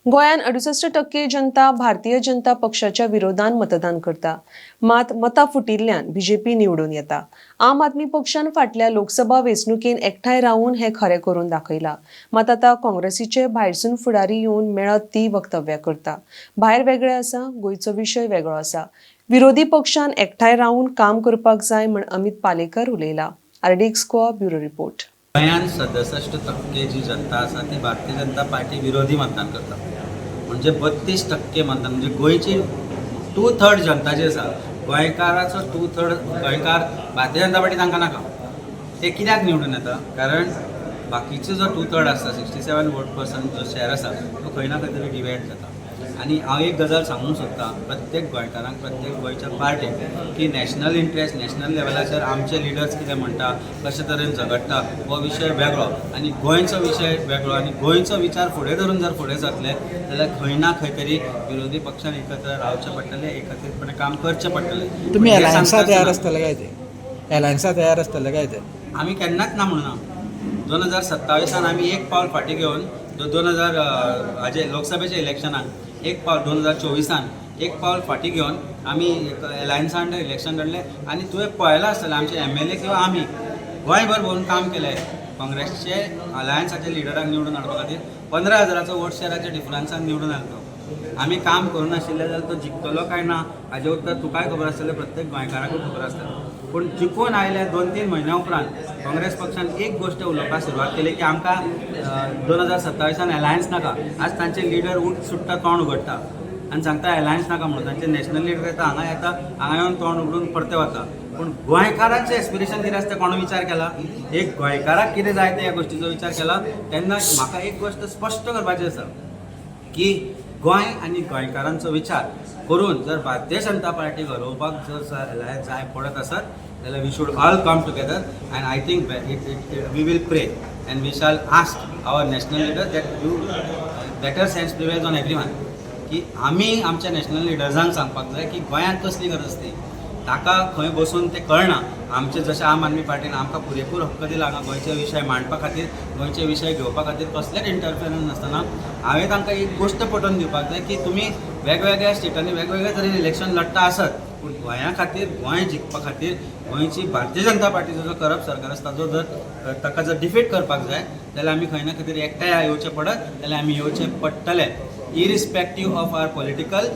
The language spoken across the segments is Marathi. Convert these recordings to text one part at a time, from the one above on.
गोंयान 68% जनता भारतीय जनता पक्षाच्या विरोधान मतदान करता. मात मतां फुटिल्ल्यान बीजेपी निवडून येता. आम आदमी पक्षान फाटल्या लोकसभा वेंचणुकेन एकठांय रावून हे खरें करून दाखयला. मात आतां काँग्रेसीचे भायरसून फुडारी येवन मेळत ती वक्तव्यां करता. भायर वेगळे आसा, गोंयचो विशय वेगळो आसा. विरोधी पक्षान एकठांय रावून काम करपाक जाय म्हण अमित पालेकर उलयला. RDX Goa bureau report. गोंयांत 67% जी जनता आसा ती भारतीय जनता पार्टी विरोधी मतदान करता. म्हणजे 32% मतदान, म्हणजे गोंयची 2/3 जनता जी आसा, गोंयकाराचो 2/3 गोंयकार भारतीय जनता पार्टी तांकां नाका. ते कित्याक निवडून येता? कारण बाकीचो जो 2/3 आसा, 67 वोट% जो शेअर आसा, तो खंय ना खंय तरी डिवायड जाता. आणि हांव एक गजाल सांगूंक सोदतां प्रत्येक गोंयकारांक, प्रत्येक गोंयच्या पार्टीक, की नॅशनल इंट्रस्ट, नॅशनल लेवलाचेर आमचे लिडर्स कितें म्हणटा, कशे तरेन झगडटा, हो विशय वेगळो आणि गोंयचो विशय वेगळो. आणि गोंयचो विचार फुडें धरून जर फुडें सरले जाल्यार खंय ना खंय तरी विरोधी पक्षान एकत्र रावचें पडटलें, एकत्रीतपणे काम करचें पडटलें. तुम्ही अलायन्सा तयार असतले काय ते? अलायन्सा तयार असतले काय ते? आमी केन्नाच ना म्हणना. 2027 आमी एक पावल फाटीं घेवन 2000 हाजे लोकसभेच्या इलेक्शनाक एक पावल, 2024 एक पावल फाटीं घेवन आमी अलायन्सान इलेक्शन लढलें. आणि तुवें पळयलां आसतलें आमचे MLA किंवा आमी गोंयभर भोंवून काम केलें. काँग्रेसचे अलायन्साच्या लिडराक निवडून हाडपा खातीर 15,000 वोट शेअराच्या डिफरन्सान निवडून हाडलो. आमी काम करूं नाशिल्ले जाल्यार तो जिखतलो काय ना हाजें उत्तर तुकाय खबर आसतलें, प्रत्येक गोंयकाराकूय खबर आसतलें. पूण जिखून आयल्या 2-3 म्हयन्या उपरांत काँग्रेस पक्षान एक गोश्ट उलोवपाक सुरवात केली की आमकां 2027 अलायन्स नाका. आज तांचे लिडर उठ सुट्टा तोंड उगडटा आनी सांगता अलायन्स नाका म्हणून. तांचे नॅशनल लिडर येता, हांगा येवन तोंड उगडून परते वता. पूण गोंयकारांचें एस्पिरेशन कितें आसता कोणो विचार केला? एक गोंयकाराक कितें जाय ते ह्या गोश्टीचो विचार केला तेन्ना म्हाका एक गोश्ट स्पश्ट करपाची आसा की गोंय आनी गोंयकारांचो विचार करून जर भारतीय जनता पार्टी घडोवपाक जर जाय पडत आसत जाल्यार we should all come together. And I think we will pray and we shall ask our national leader that you better sense prevails on everyone, की आमी आमच्या नॅशनल लिडर्सांक सांगपाक जाय की गोंयांत कसली गरज आसती. ताका खंय बसून ते कळना. आमचे जशें आम आदमी पार्टीन आमकां पुरेपूर हक्क दिला हांगा गोंयचे विशय मांडपा खातीर, गोंयचे विशय घेवपा खातीर कसलेच इंटरफिरन्स नासतना हांवें तांकां एक गोश्ट पटोवन दिवपाक जाय की तुमी वेगवेगळ्या स्टेटांनी वेगवेगळ्या तरेन इलेक्शन लडटा आसत, पूण गोंया खातीर, गोंय जिखपा खातीर गोंयची भारतीय जनता पार्टीचो जो करप सरकार आसा ताजो जर ताका जर डिफीट करपाक जाय जाल्यार आमी खंय ना खंय तरी एकठांय येवचें पडत, जाल्यार आमी येवचें पडटलें. इरिस्पेक्टीव ऑफ आवर पॉलिटिकल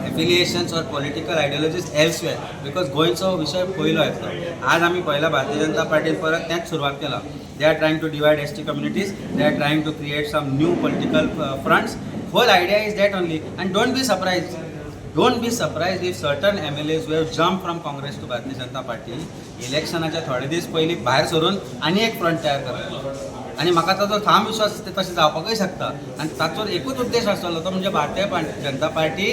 एफिलिएशन्स और पॉलिटिकल आयडियोलॉजीज एल्सवेअर, बिकॉज गोंयचो विशय पयलो येतलो. आज आमी पळयला भारतीय जनता पार्टीन परत तेंच सुरवात केला. They are trying to divide ST communities, they are trying to create some new political fronts. Whole idea is that only. And don't be surprised if certain MLAs who have jumped from Congress to Bharatiya Janata Party इलेक्शनाच्या थोडे दीस पयलीं भायर सरून आनी एक फ्रंट तयार करतलो. आनी म्हाका ताचो ठाम विश्वास तशें जावपाकूय शकता. आनी ताचो एकूच उद्देश आसतलो तो म्हणजे भारतीय जनता पार्टी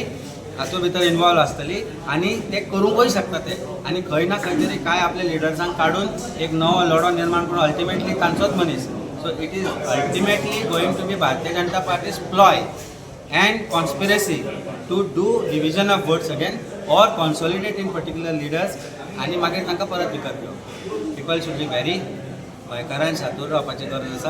हातूंत भितर इन्वॉल्व आसतली आनी ते करूंकूय शकता ते. आनी खंय ना खंय तरी काय आपल्या लिडर्सांक काडून एक नवो लढो निर्माण करून अल्टिमेटली तांचोच मनीस. So it is ultimately going to be Bharatiya Janata Party's ploy and conspiracy to do division of votes again or consolidate in particular leaders आणि मागीर तांकां परत विकत घेवप. पीपल शूड बी वेरी गोंयकारांक शांतूर रावपाची गरज आसा.